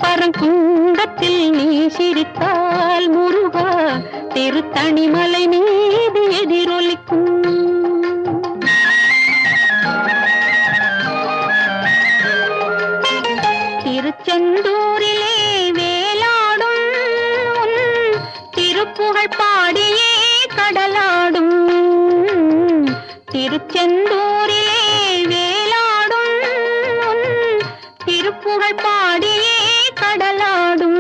திருப்பரங்குன்றத்தில் நீ சிரித்தால் முருகா திருத்தணிமலை மீது எதிரொலிக்கும். திருச்செந்தூரிலே வேலாடும் திருப்புகழ் பாடியே கடலாடும். திருச்செந்தூரிலே வேலாடும் திருப்புகழ் பாடியே கடலாடும்.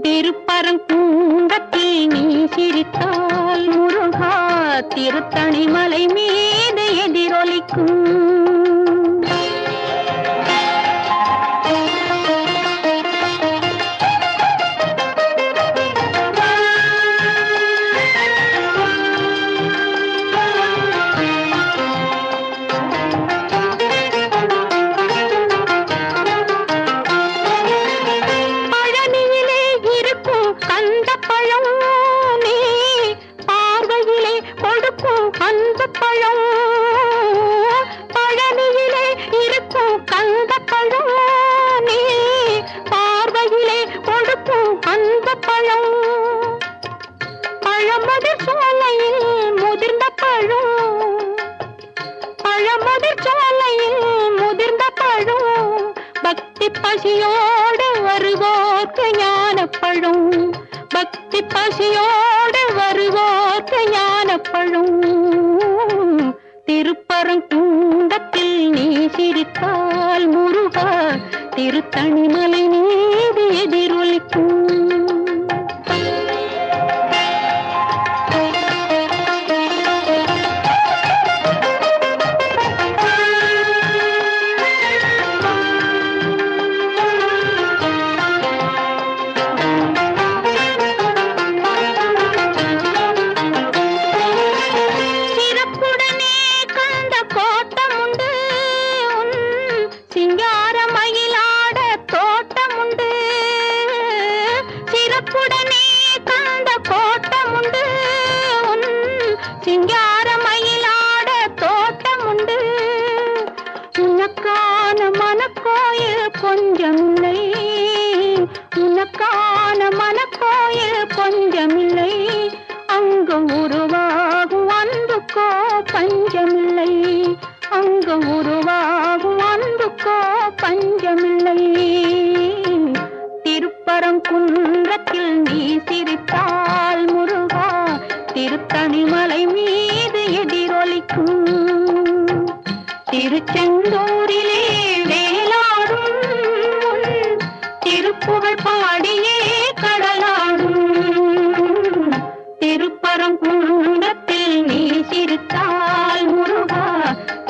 திருப்பரங்குன்றத்தில் நீ சிரித்தால் முருகா திருத்தணிமலை மீது எதிரொலிக்கும். பழனியிலே இருக்கும் கந்த பழம் நீ பார்வையிலே கொடுக்கும் அந்த பழம். பழமுதிர் சோலையில் முதிர்ந்த பழம், பழமுதிர் சோலையில் முதிர்ந்த பழம். பக்தி பசியோடு வருவோர்க்கு ஞான பழம், பக்தி பசியோடு வருவோர்க்கு ஞான பழம். திருப்பரங்குன்றத்தில் நீ சிரித்தால் முருகா திருத்தணிமலை மீது எதிரொலிக்கும். சிங்காரமயிலாட தோட்டமுண்டு. உனக்கான மனக்கோயில் கொஞ்சமில்லை, உனக்கான மனக்கோயில் கொஞ்சமில்லை. அங்கு உருவாகும் அன்புக்கோ பஞ்சமில்லை, அங்கு உருவாகும் அன்புக்கோ பஞ்சமில்லை. திருப்பரங்குன்றத்தில் நீ சிரித்தால் முருகா திருத்தணிமலை மீது எதிரொலிக்கும். திருச்செந்தூரிலே வேலாடும் திருப்புகழ் பாடியே கடலாடும். திருப்பரங்குன்றத்தில் நீ சிரித்தால் முருகா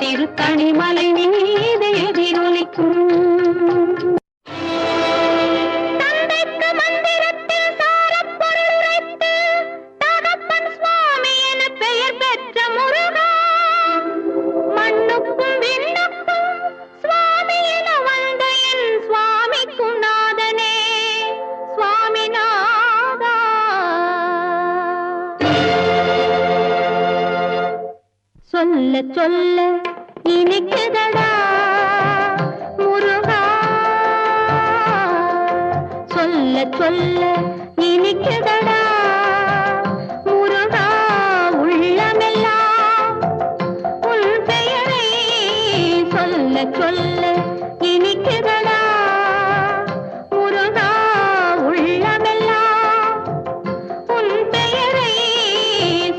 திருத்தணிமலை மீது எதிரொலிக்கும். சொல்ல சொல்ல இனிக்குதடா முருகா, சொல்ல சொல்ல இனிக்குதடா முருகா. உள்ளமெல்லாம் உன் பெயரை சொல்ல சொல்ல இனிக்குதடா முருகா. உள்ளமெல்லாம் உன் பெயரை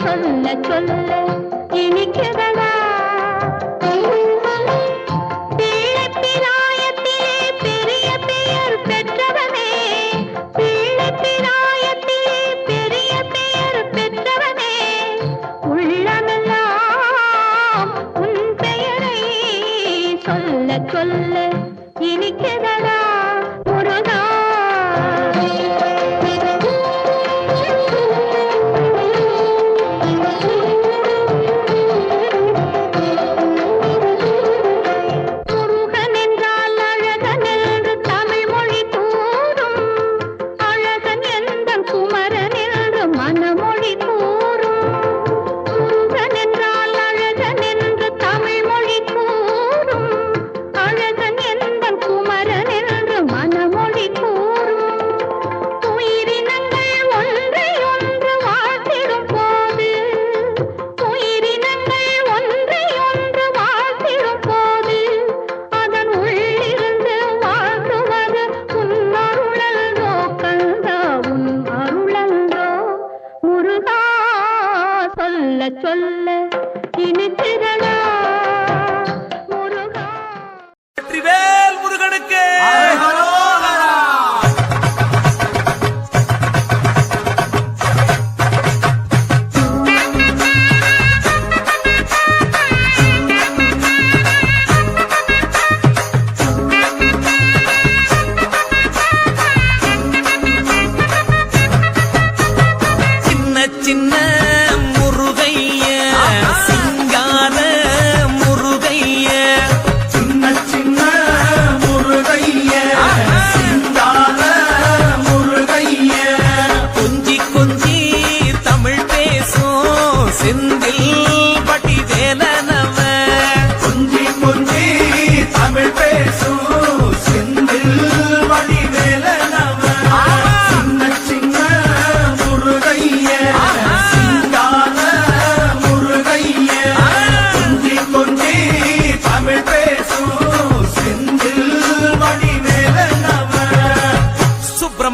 சொல்ல சொல்ல இனிக்குதடா. பிள்ளை பிராயத்திலே பெரிய பெயர் பெற்றவனே, பிள்ளை பிராயத்திலே பெரிய பெயர் பெற்றவனே. உள்ளமெல்லாம் உன் பெயரை சொல்ல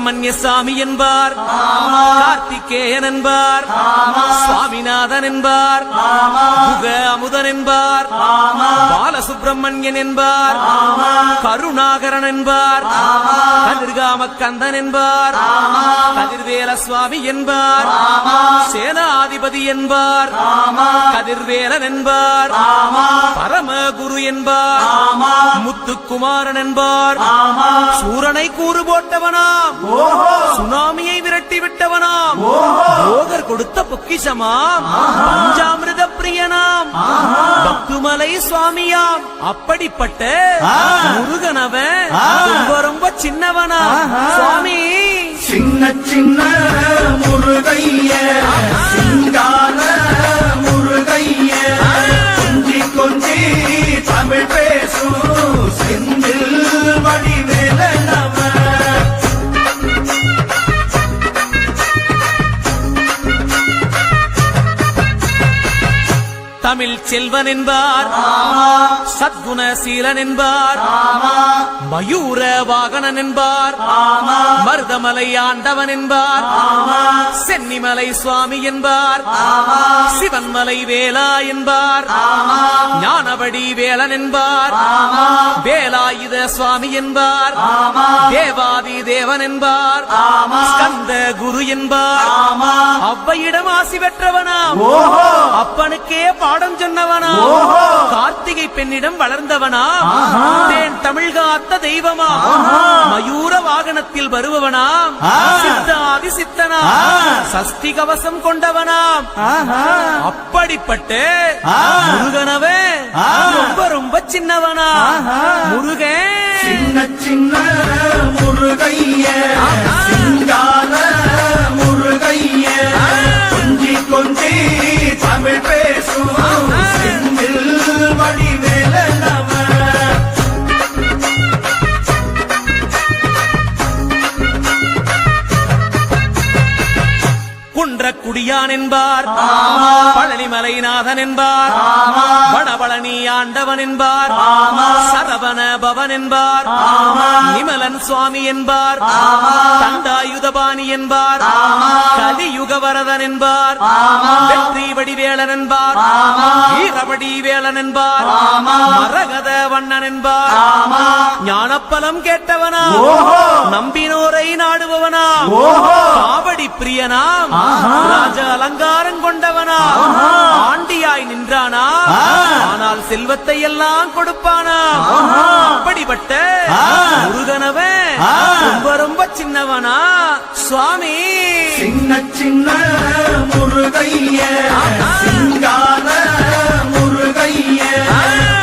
சுப்பிரமணிய சாமி என்பார், கார்த்திகேயன் என்பார், சுவாமிநாதன் என்பார், முக அமுதன் என்பார், பாலசுப்பிரமணியன் என்பார், கருணாகரன் என்பார், கதிர்காம கந்தன் என்பார், கதிர்வேல சுவாமி என்பார், சேனாதிபதி என்பார், கதிர்வேலன் என்பார், பரமகுரு என்பார், முத்துக்குமாரன் என்பார், சூரனை கூறு போட்டவனாம், சுனாமியை விரட்டி விட்டவனாம், போகர் கொடுத்த பொக்கிஷமாம், பஞ்சாமிருத பிரியனாம், பத்துமலை சுவாமியாம். அப்படிப்பட்ட முருகனவன் ரொம்ப ரொம்ப சின்னவனா சுவாமி. சின்ன சின்ன முருகைய சிங்கார முருகைய கொஞ்சி கொஞ்சி தமிழ் பேசும் செந்தில் வடிவேலனவ. தமிழ் செல்வன் என்பார், சத்குணசீலன் என்பார், மயூர வாகனன் என்பார், மருதமலை ஆண்டவன் என்பார், சென்னிமலை சுவாமி என்பார், சிவன்மலை வேலா என்பார், ஞானபடி வேலன் என்பார், வேலாயுத சுவாமி என்பார், தேவாதி தேவன் என்பார், ஸ்கந்த குரு என்பார், அவ்வையிடம் ஆசி பெற்றவனாம், அப்பனுக்கே பாடம் சொன்னவனா, கார்த்திகை பெண்ணிடம் வளர்ந்தவனா, தேன் தமிழ் காத்த தெய்வமா, மயூர வாகனத்தில் வருபவனாம், சித்தாதி சித்தனா, சஷ்டி கவசம் கொண்டவனாம். அப்படிப்பட்ட முருகனவே ரொம்ப ரொம்ப சின்னவனா முருகன். சின்ன சின்ன முருகைய சிங்கார முருகைய கொஞ்சி கொஞ்சி தமிழ் பேசும் செந்தில் வடிவேலனவ. குன்றக்குடியான் என்பார், பழனிமலைநாதன் என்பார், வடபழனி ஆண்டவன் என்பார், சரவண பவன் என்பார், நிமலன் சுவாமி என்பார், தண்டாயுதபாணி என்பார், கலியுக வரதன் என்பார், வெற்றி வடிவேலன் என்பார், வீரவடி வேலன் என்பார், மரகத வண்ணன் என்பார், ஞானப்பலம் கேட்டவனா, நம்பினோரை நாடுபவனா, காவடி பிரியனாம், ராஜ அலங்காரம் கொண்டவனா, ஆண்டியாய் நின்றானா, ஆனால் செல்வத்தை எல்லாம் கொடுப்பானா. அப்படிப்பட்ட முருகனவன் ரொம்ப ரொம்ப சின்னவனா சுவாமி. சின்ன சின்ன முருகைய சிங்கார முருகைய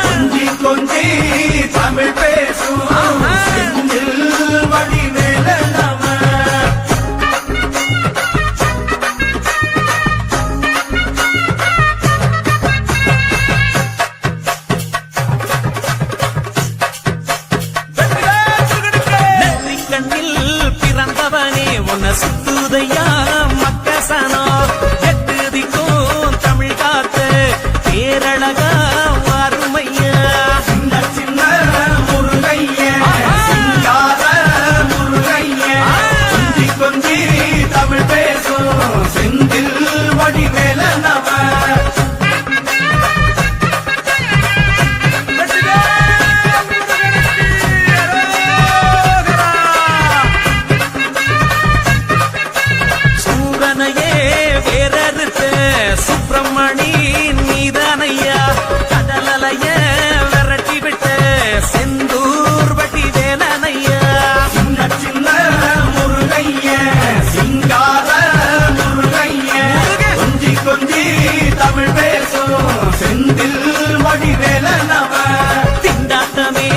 கொஞ்சி கொஞ்சி தமிழ் பேசும் செந்தில் வடிவேலனவ. சுத்துதையா மக்கசனோ எட்டுதிக்கும் தமிழ் காத்து பேரழகா வாருமையா. சின்ன சின்ன முருகைய சிங்கார முருகைய கொஞ்சி கொஞ்சி தமிழ் பேசும் செந்தில் வடிவேலனவ. சுப்பிரமணி நீதானையா, கடலைய விரட்டி விட்டு செந்தூர் வட்டி வேலனையா. சின்ன சின்ன முருகைய சிங்கார முருகைய கொஞ்சி கொஞ்சி தமிழ் பேசும் செந்தில் வடிவேலனவ. திண்டாட்டமே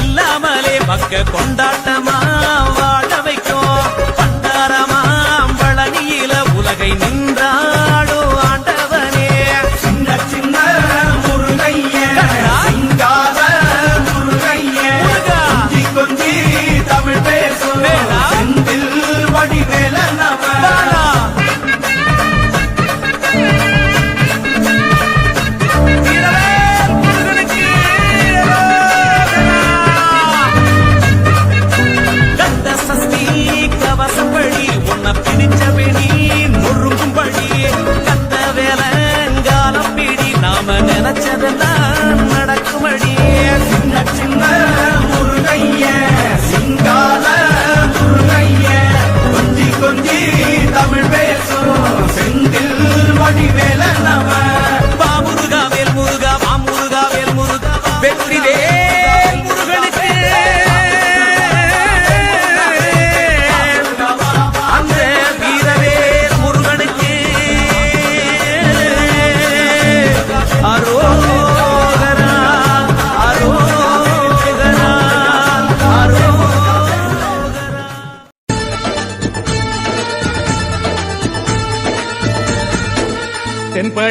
இல்லாமலே பக்க கொண்டாட்டமா வாழ வைக்கும், பண்டாரமாம் பழனியில உலகை நின்றாடோ ஆண்டவனே. சின்ன சின்ன முருகைய சிங்கார முருகைய கொஞ்சி கொஞ்சி தமிழ் பேசும் செந்தில் வடிவேலனவ. முருகனுக்கு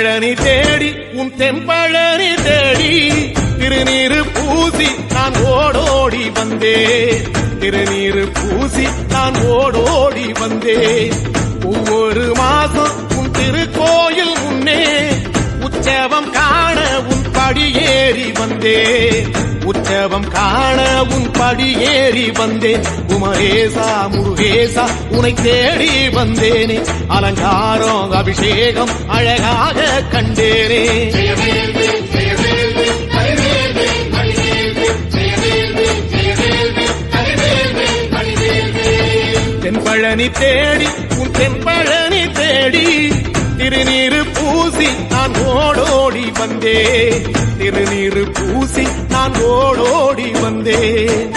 தென்பழனி தேடி உன் தென்பழனி தேடி திருநீரு பூசி நான் ஓடோடி வந்தேன். திருநீரு பூசி நான் ஓடோடி வந்தேன். ஒவ்வொரு மாசம் உன் திருக்கோயில் முன்னே உற்சவம் காண உன் படியேறி வந்தேன். உற்சவம் காண உன் படியேறி வந்தேன். குமரேசா முருகேசா உனை தேடி வந்தேனே. அலங்காரம் அபிஷேகம் அழகாக கண்டேனே. தென்பழனி தேடி உன் தென்பழனி தேடி திருநீரு பூசி நான் ஓடோடி வந்தேன். திருநீரு பூசி நான் ஓடோடி வந்தேன்.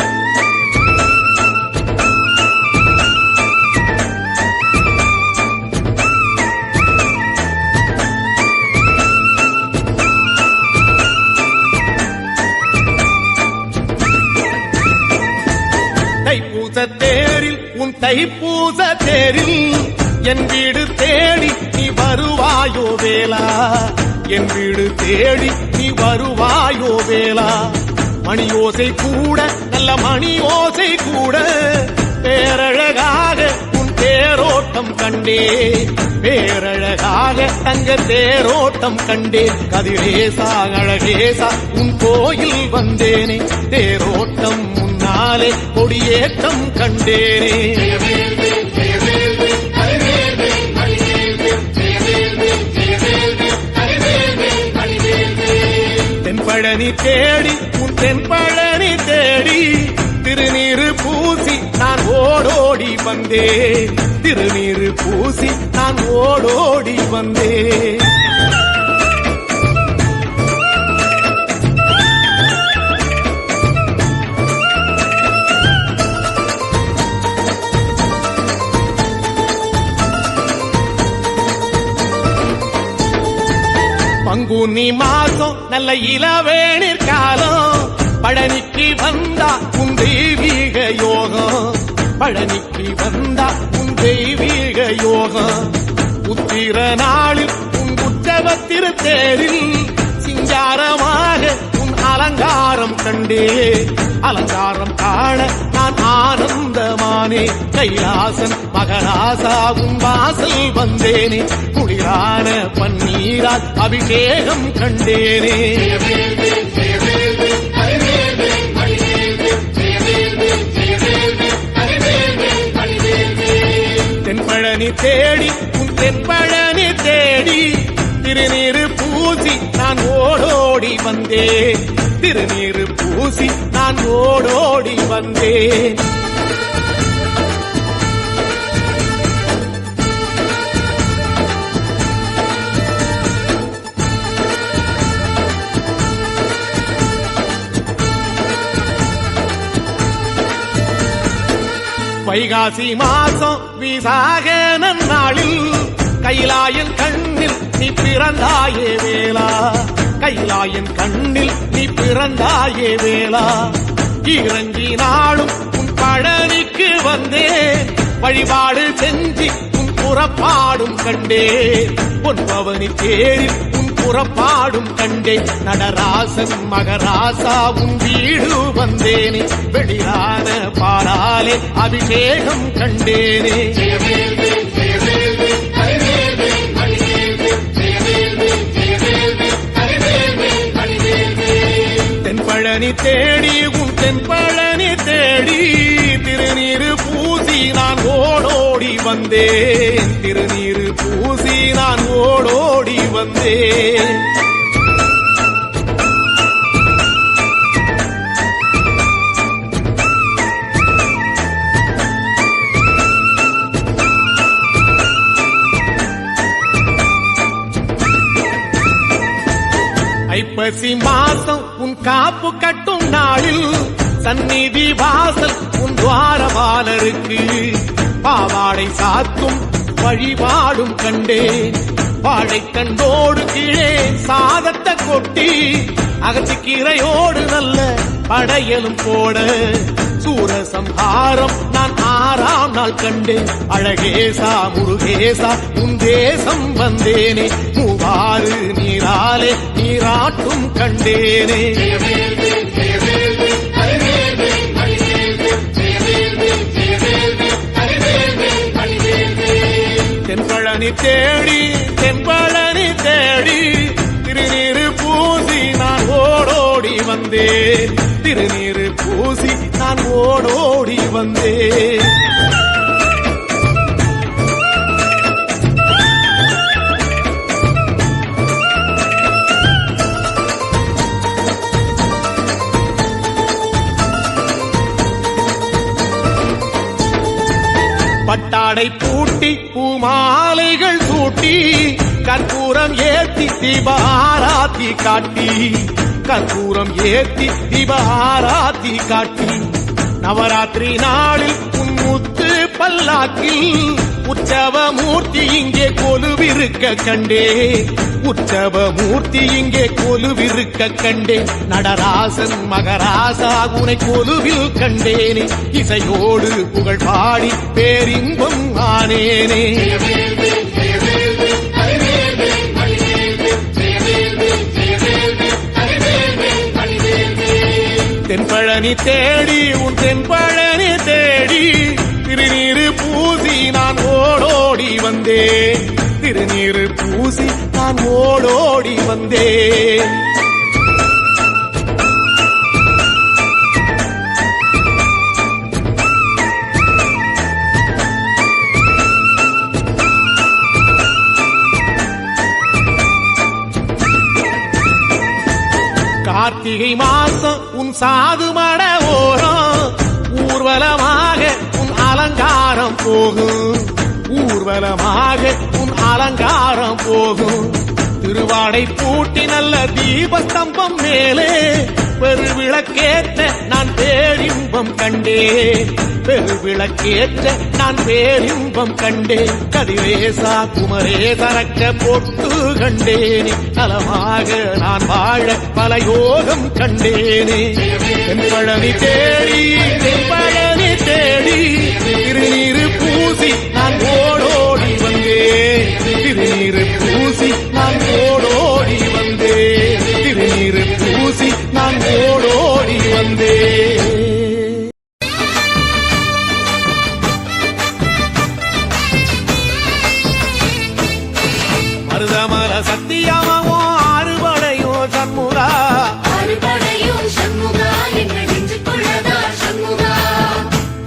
தைப்பூச தேரில் உன் தைப்பூச தேரில் என் வீடு தேடி நீ வருவாயோ வேளா. என் வீடு தேடி நீ வருவாயோ வேளா. மணியோசை கூட நல்ல மணியோசை கூட பேரழகாக உன் தேரோட்டம் கண்டே. பேரழகாக தங்க தேரோட்டம் கண்டே. கதிரேசா அழகேசா உன் கோயில் வந்தேனே. தேரோட்டம் முன்னாலே கொடியேற்றம் கண்டேனே. தென்பழனி தேடி உன் தென்பழனி தேடி திருநீரு பூசி நான் ஓடோடி வந்தேன். திருநீரு பூசி நான் ஓடோடி வந்தேன். பங்குனி மாசம் நல்ல இளவேணிற் காலம். பழனிக்கு வந்தா உன் தெய்வீக யோகம். பழனிக்கு வந்தா உன் தெய்வீக யோகம். உத்திர நாளில் உன் உற்சவத்திரு தேரில் சிங்காரமாக உன் அலங்காரம் கண்டே. அலங்காரம் காண நான் ஆனந்தமானே. கைலாசன் மகராசா உன் வாசல் வந்தேனே. குளிரான பன்னீரால் அபிஷேகம் கண்டேனே. தென்பழனி தேடி உன் தென்பழனி தேடி திருநீரு பூசி நான் ஓடோடி வந்தேன். திருநீரு பூசி நான் ஓடோடி வந்தேன். வைகாசி மாசம் விசாக நன்னாளில் கைலாயன் கண்ணில் நீ பிறந்தாயே வேளா. கைலாயன் கண்ணில் நீ பிறந்தாயே வேளா. இறங்கி நாளும் உன் பழனிக்கு வந்தேன். வழிபாடு செஞ்சு உன் புறப்பாடும் கண்டேன். பொன்பவனி தேரில் உன் புறப்பாடும் கண்டேன். நடராசன் மகராசா உன் வீடு வந்தேனே. வெளியான பாலாலே அபிஷேகம் கண்டேனே. தென்பழனி தேடி உன் தென்பழனி தேடி திருநீரு பூசி நான் ஓடோடி வந்தேன். திருநீரு பூசி நான் ஓடோடி வந்தேன். ஐப்பசி மாசம் உன் காப்பு கட்டும் நாளில் சந்நிதி வாசல் உன் துவாரபாலருக்கு பாவாடை சாத்தும் வழிபாடும் கண்டேன். வாழைக்கண்டோடு கீழே சாதத்தை கொட்டி அகச்சிக்கீரையோடு நல்ல படையலும் போட சூரசம்ஹாரம் நான் 6ஆம் நாள் கண்டேன். அழகேசா முருகேசா உன் தேசம் வந்தேனே, மூவாறு நீராலே நீராட்டும் கண்டேனே. தென்பழனி தேடி தென்பழனி தேடி திருநீரு பூசி நான் ஓடோடி வந்தேன். திருநீரு பூசி நான் ஓடோடி வந்தேன். பட்டாடை பூட்டி பூமாலைகள் சூட்டி கற்பூரம் ஏத்தி தீபாராத்தி காட்டி, கற்பூரம் ஏத்தி தீபாராத்தி காட்டி, நவராத்திரி நாளில் உன் முத்து பல்லாக்கில் உற்சவ மூர்த்தி இங்கே கொலுவிருக்க கண்டே. உற்சவ மூர்த்தி இங்கே கொலுவிருக்க கண்டே. நடராசன் மகராசா உனை கொலுவில் கண்டேனே. இசையோடு புகழ் பாடி பேரின்பம் ஆனேனே. தென்பழனி தேடி உன் தென்பழனி தேடி திருநீரு பூசி நான் ஓடோடி வந்தேன். திருநீரு பூசி நான் ஓடோடி வந்தேன். கார்த்திகை மாசம் உன் சாது மட ஓரம் ஊர்வலமாக உன் அலங்காரம் போகும். ஊர்வலமாக உன் அலங்காரம் போகும். திருவாடை பூட்டி நல்ல தீபஸ்தம்பம் மேலே பெருவிளக்கேற்ற நான் பேரின்பம் கண்டேன். பெருவிளக்கேற்ற நான் பேரின்பம் கண்டேன். கதிரேசா குமரேசா ரக்க பொட்டு கண்டேனே. நலமாக நான் வாழ பல யோகம் கண்டேனே. தென்பழனி தேடி தென்பழனி தேடி திருநீரு பூசி நான் ஓடோடி வந்தேன். திருநீரு பூசி நான் ஓடோடி வந்தேன். திருநீரு பூசி நான் ஓடோடி வந்தேன். மருதமர சத்தியமோ ஆறுபடையோ சண்முகா. அறுபடையும் சண்முகா எங்கள் நெஞ்சுக்குள்ளதா சண்முகா.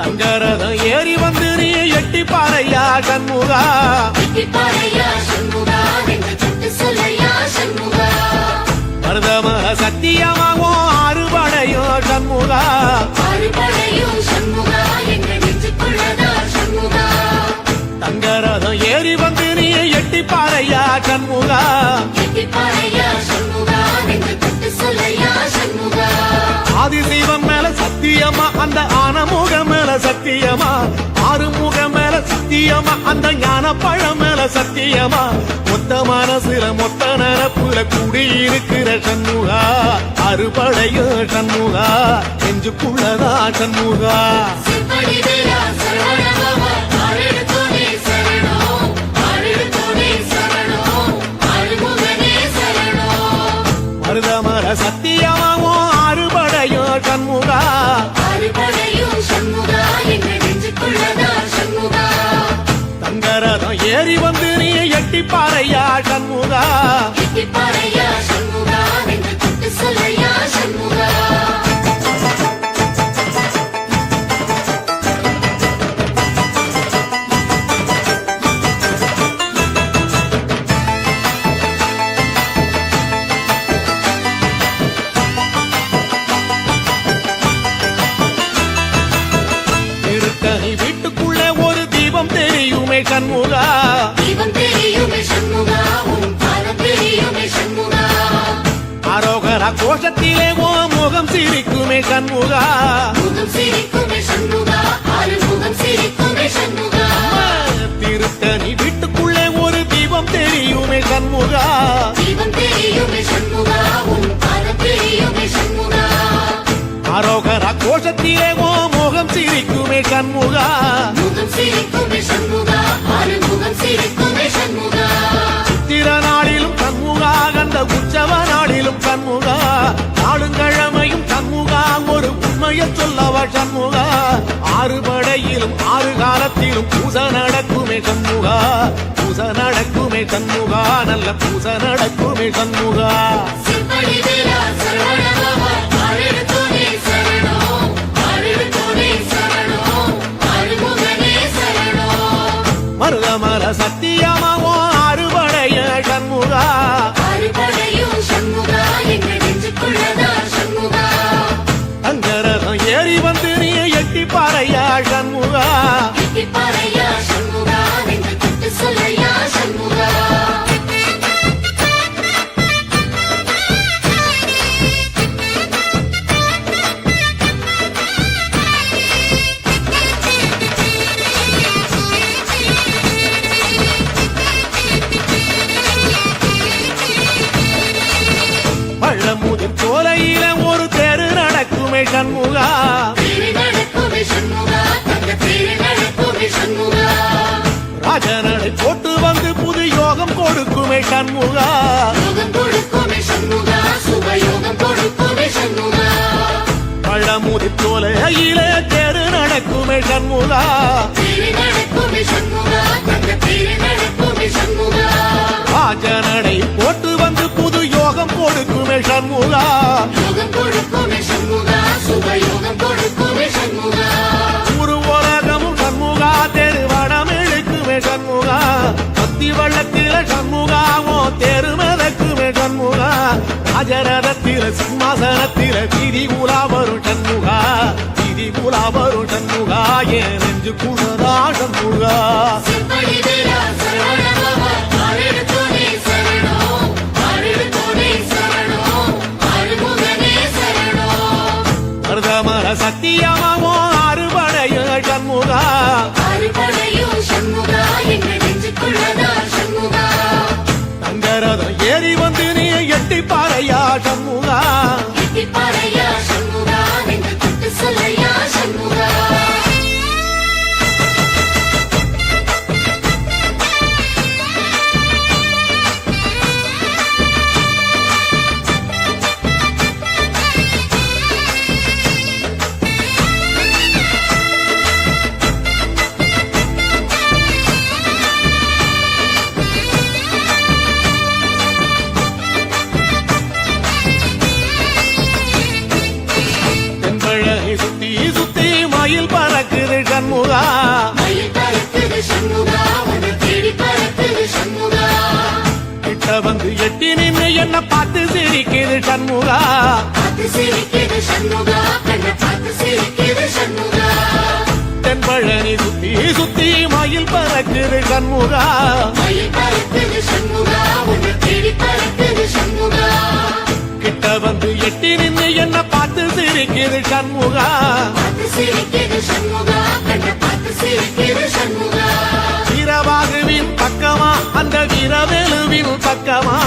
தங்கரதம் ஏறி வந்து நீ எட்டி பாறையா சண்முகா. எட்டிப்பாறையா சண்முகா எங்கள் சுட்டு சொல்லையா சண்முகா. மருதமர சத்தியமோ ஆறுபடையோ சண்முகா. அறுபடையும் சண்முகா எங்கள் நெஞ்சுக்குள்ளதா சண்முகா. தங்கரதம் ஏறி வந்து நீ எட்டி பாறையா சண்முகா. எட்டிப்பாறையா சண்முகா எங்கள் சுட்டு சொல்லையா சண்முகா. ஆதிசைவம் மேல சத்தியமா அந்த ஆனமுக மேல சத்தியமா. ஆறுமுக மேல சத்தியமா அந்த ஞான பழம் மேல சத்தியமா. மொத்த மனசுல மொத்த நரப்புல குடியிருக்கிற சண்முகா. அறுபடையோ சண்முகா நெஞ்சுக்குள்ளதா சண்முகா. சிவடிவேலா சரவணபவா ஆரெடுத்தோனே சரணம். ஆரெடுத்தோனே சரணம். ஆறுமுகனே சரணம். மருதமர சத்தியமாவோ அறுபடையோ சண்முகா. அறுபடையும் சண்முகா எங்கள் நெஞ்சுக்குள்ளதா சண்முகா. தங்கரதம் ஏறி வந்து நீ எட்டி பாறையா சண்முகா. எட்டிப்பாறையா சண்முகா எங்கள் சுட்டு சொல்லையா சண்முகா. திருத்தணி வீட்டுக்குள்ள ஒரு தீபம் தெரியுமே சண்முகா. தீபம் தெரியுமே சண்முகா உன் பாதம் தெரியுமே சண்முகா. அரோகரா கோஷத்திலே ஓ முகம் சிரிக்குமே சண்முகா. முகம் சிரிக்குமே சண்முகா. ஆறுமுகம் சிரிக்குமே சண்முகா. திருத்தணி வீட்டுக்குள்ளே ஒரு தீபம் தெரியுமே சண்முகா. தீபம் தெரியுமே சண்முகா உன் பாதம் தெரியுமே சண்முகா. அரோகரா கோஷத்திலே ஓ முகம் சண்முகா முகம் சிரிக்குமே சண்முகா ஆறுமுகம் சிரிக்குமே சண்முகா சித்திர நாளிலும் சண்முகா கந்த உற்சவ நாளிலும் சண்முகா நாளுங்கிழமையும் சண்முகா ஒரு உண்மையை சொல்லவா சண்முகா ஆறு படையிலும் ஆறு காலத்திலும் பூசை நடக்குமே சண்முகா பூசை நடக்குமே சண்முகா நல்ல பூசை நடக்குமே சண்முகா சிம்படி வேலா சரவணபவா ஆறெடுத்தோனே சரணம் ஆறெடுத்தோனே சரணம் ஆறுமுகனே சரணம் மருதமர சத்தியமாவோ அறுபடைய சண்முகா ஆறுபடையும் சண்முகா எங்கள் நெஞ்சுக்குள்ளதா சண்முகா அங்கரதம் ஏறி வந்து நீ எட்டி பாறையா சண்முகா எட்டிப்பாறையா சண்முகா என்று தொட்டு சொல்லையா சண்முகா பழமுதிர் சோலையில ஒரு தெரு நடக்குமே சண்முகா தேரி நடக்குமே சண்முகா தங்க தேரி நடக்குமே சண்முகா ராஜனடை போட்டு வந்து புது யோகம் கொடுக்குமே சண்முகா யோகம் கொடுக்குமே சண்முகா சுபயோகம் கொடுக்குமே சண்முகா பழமுதிர் சோலையில தெரு நடக்குமே சண்முகா தேரி நடக்குமே சண்முகா தங்க தேரி நடக்குமே சண்முகா ராஜனடை போட்டு வந்து புது யோகம் கொடுக்குமே சண்முகா யோகம் கொடுக்குமே சண்முகா சுபயோகம் கொடுக்குமே சண்முகா ஒரு உலகமும் சண்முகா தெருவடம் இழுக்குமே சண்முகா பத்தி வள்ளத்தில சண்முகாவோ தெரு மிதக்குமே சண்முகா ராஜரதத்தில சிம்மாசனத்தில வீதி உலா வரும் சண்முகா வீதி உலா வரும் சண்முகா என் நெஞ்சு குழதா சண்முகா சிம்படி வேலா சரவணபவா ஆறெடுத்தோனே சரணம் ஆறெடுத்தோனே சரணம் ஆறுமுகனே சரணம் மருதமர சத்தியமாவோ அறுபடைய சண்முகா ஆறுபடையும் சண்முகா எங்கள் நெஞ்சுக்குள்ளதா சண்முகா தங்கரதம் ஏறி வந்து நீ எட்டி பாறையா சண்முகா எட்டிப்பாறையா சண்முகா என்று தொட்டு சொல்லையா சண்முகா தென்பழகை சுத்தி சுத்தி மயில் பறக்குது சண்முகா மயில் பறக்குது சண்முகா உன்னை தேடி பறக்குது சண்முகா கிட்ட வந்து எட்டி நின்று என்ன பார்த்து சிரிக்குது சண்முகா பார்த்து சிரிக்குது சண்முகா கண்ணை பார்த்து சிரிக்குது சண்முகா தென்பழனி சுத்தி சுத்தி மயில் பறக்குது சண்முகா மயில் பறக்குது சண்முகா உன்னை தேடி பறக்குது சண்முகா கிட்ட வந்து எட்டி நின்று என்ன பார்த்து சிரிக்குது சண்முகா பார்த்து சிரிக்குது சண்முகா கண்ணை பார்த்து சிரிக்குது சண்முகா வீரபாகுவின் பக்கமா அந்த வீரவேலுவின் பக்கமா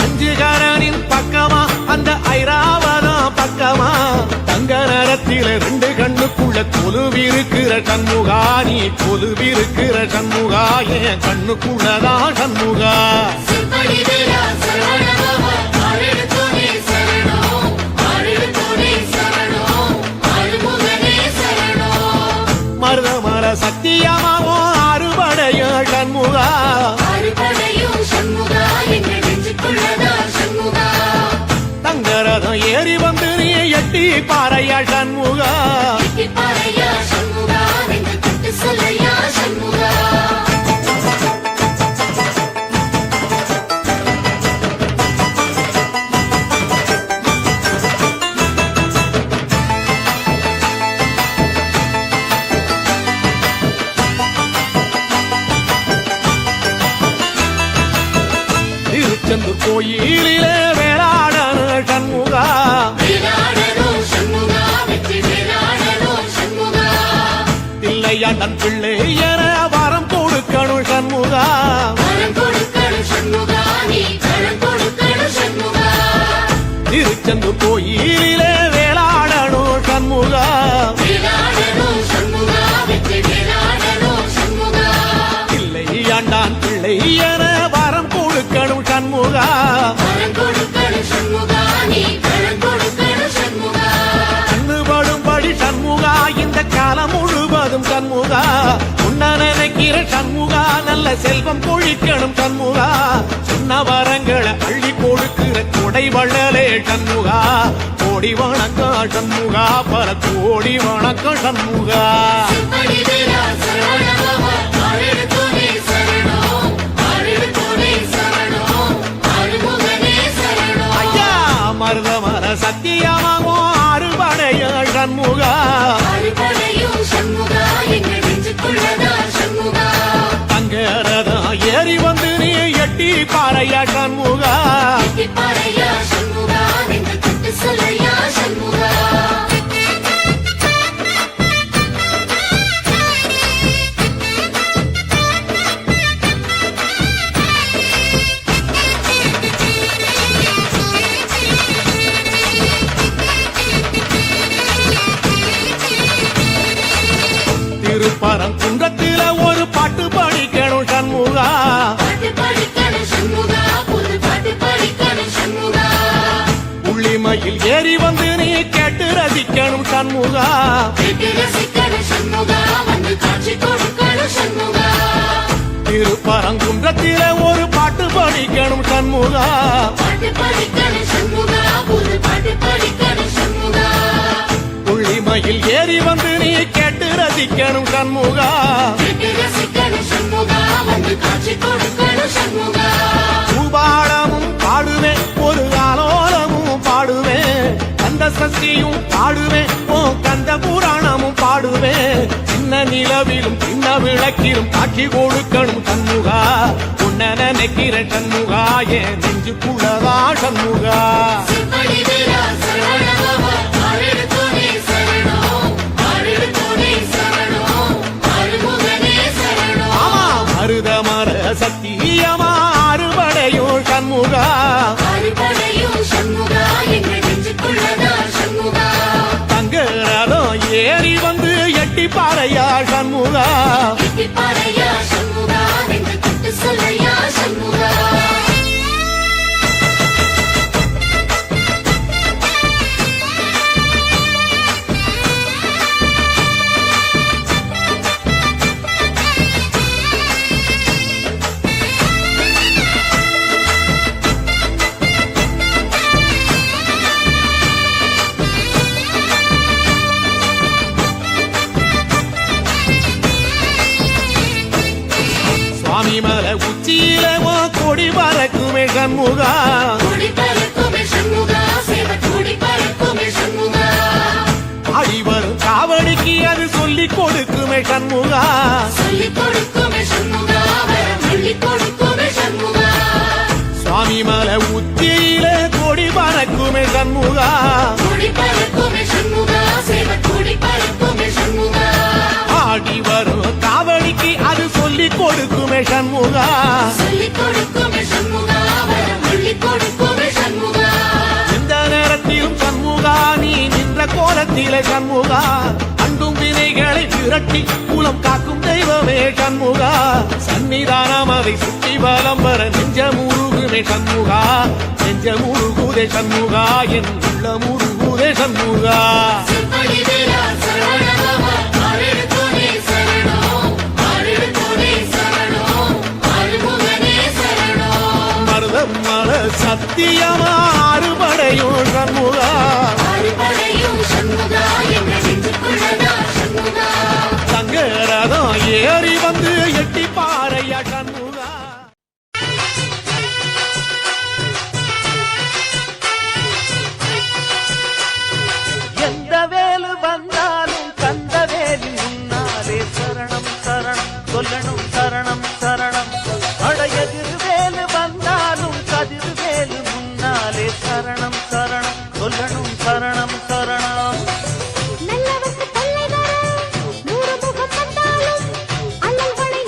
அஞ்சுகரனின் பக்கமா அந்த ஐராவதம் பக்கமா தங்க நேரத்தில ரெண்டு கண்ணுக்குள்ள கொலுவிருக்கிற சண்முகா நீ கொலுவிருக்கிற சண்முகா என் கண்ணுக்குள்ளதான் சண்முகா சிம்படி வேலா சரவணபவா ஆறெடுத்தோனே சரணம் ஆறெடுத்தோனே சரணம் ஆறுமுகனே சரணம் மருதமர சத்தியமாவோ அறுபடைய சண்முகா ஆறுபடையும் சண்முகா எங்கள் நெஞ்சுக்குள்ளதா சண்முகா தங்கரதம் ஏறி வந்து நீ எட்டி பாறையா சண்முகா எட்டிப்பாறையா சண்முகா என்று தொட்டு சொல்லையா சண்முகா திருச்செந்தூர் கோயிலிலே வேளாடன சண்முகா வேலாடனும் சண்முகா வெற்றி வேலாடனும் சண்முகா தில்லையாண்டன் பிள்ளை என வரம் கொடுக்கணும் சண்முகா கரம் கொடுக்கணும் சண்முகா நீ கரம் கொடுக்கணும் சண்முகா திருச்செந்தூர் கோயிலிலே வேளாடணும் சண்முகா வேலாடனும் சண்முகா என வரம் கொடுக்கணும் சண்முகா வரம் கொடுக்கணும் சண்முகா நீ வரம் கொடுக்கணும் சண்முகா கண்ணுபடும்படி சண்முகா இந்த காலம் முழுவதும் சண்முகா உன்ன நினைக்கிற சண்முகா நல்ல செல்வம் பொழிக்கணும் சண்முகா சொன்ன வரங்களை அள்ளி கொடுக்கிற கொடை வள்ளலே சண்முகா கோடி வணக்கம் சண்முகா பல கோடி வணக்கம் சண்முகா செம்படி வீரா சரவணபவா ஆரெடுத்தோனே சரணம் ஆரெடுத்தோனே சரணம் ஆறுமுகனே சரணம் ஐயா மருதமர சத்தியமாகோ அறுபடைய சண்முகா அறுபடையும் சண்முகா எங்கள் நெஞ்சுக்குள்ளதா சண்முகா தங்கரதா ஏறி வந்து நீ எட்டி பாறையா சண்முகா பாறையா சண்முகா எங்கள் தொட்டு சொல்லையா சண்முகா திருப்பரம் குன்றத்தில ஒரு பாட்டு படிக்கணும் சண்முகா பாட்டு படிக்கணும் சண்முகா புது பாட்டு படிக்கணும் சண்முகா புள்ளிமையில் ஏறி வந்து நீ கேட்டு ரசிக்கணும் சண்முகா கேட்டு ரசிக்கணும் சண்முகா வந்து காட்சி கொடுக்கணும் சண்முகா திருப்பரங்குன்றத்தில ஒரு பாட்டு படிக்கணும் சண்முகா பாட்டு படிக்கணும் சண்முகா புது பாட்டு படிக்கணும் சண்முகா புள்ளிமையில் ஏறி வந்து நீ கேட்டு ரசிக்கணும் சண்முகா கேட்டு ரசிக்கணும் சண்முகா வந்து காட்சி கொடுக்கணும் சண்முகா பூபாளமும் பாடுவேன் ஒரு ஆலோலமும் பாடுவேன் கந்த சக்தியும் பாடுவேன் ஓ கந்த புராணமும் பாடுவேன் சின்ன நிலவிலும் சின்ன விளக்கிலும் காட்சி கொடுக்கணும் சண்முகா உன்ன நினைக்கிற சண்முகா என் நெஞ்சுக்குள்ளதா சண்முகா செம்படி வீரா சரவணபவா ஆரெடுத்தோனே சரணம் ஆரெடுத்தோனே சரணம் ஆறுமுகனே சரணம் ஆமா மருதமர சத்தியமா அறுபடையும் சண்முகா அறுபடையும் சண்முகா எங்கள் நெஞ்சுக்குள்ளதா சண்முகா தங்கரதம் ஏறி வந்து எட்டி பாறையா சண்முகா பாறையா சண்முகா எங்கள் தொட்டு சொல்லையா சண்முகா சுவாமி மலை உச்சியில உன் கொடி பறக்குமே சண்முகா கூடி பறக்குமே சண்முகா சேவ கூடி பறக்குமே சண்முகா ஆடி வரும் காவடிக்கு அது சொல்லி கொடுக்குமே சண்முகா சொல்லிக் கொடுக்குமே சண்முகா வரம் சொல்லிக் கொடுக்குமே சண்முகா சுவாமி மலை உச்சியில கொடி பறக்குமே சண்முகா கூடி பறக்குமே சண்முகா சேவ கூடி பறக்குமே சண்முகா ஆடி வரும் காவடிக்கு அது சொல்லி கொடுக்குமே சண்முகா சொல்லிக் கொடுக்குமே சண்முகா வரம் சொல்லிக் கொடுக்குமே சண்முகா இந்த நேரத்திலும் சண்முகா நீ நின்ற கோலத்திலே சண்முகா அண்டும் வினைகளை விரட்டி குலம் காக்கும் தெய்வமே சண்முகா சன்னிதானம் அதை சுற்றி பலம் வர நெஞ்ச முருகுமே சண்முகா நெஞ்ச முருகுதே சண்முகா என் உள்ள முருகுதே சண்முகா செம்படி வீரா சரவணபவா ஆரெடுத்தோனே சரணம் ஆரெடுத்தோனே சரணம் ஆறுமுகனே சரணம் மருதம் மல சத்தியமா அறுபடையும் சண்முகா அறுபடையும் சண்முகா எங்கள் நெஞ்சுக்குள்ளதா சண்முகா தங்கரதம் ஏறி வந்து எட்டி பாறையா சண்முகா எந்த வேலு வந்தாலும் கந்த வேலி முன்னாலே சரணம் சரணம் சொல்லணும் சரணம் சரணம் அடையதிர் வேலு வந்தாலும் கதிர் வேலு முன்னாலே சரணம் சரணம் சொல்லணும் சரணம் சரணம் நல்லவர்க்கு தொல்லை வர நூறு முகம் வந்தாலும் அல்லல்களை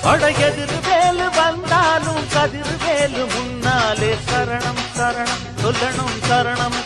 படையெதிர் வேலு வந்தாலும் கதிர் வேலு முன்னாலே சரணம் சரணம் சொல்லணும் சரணம்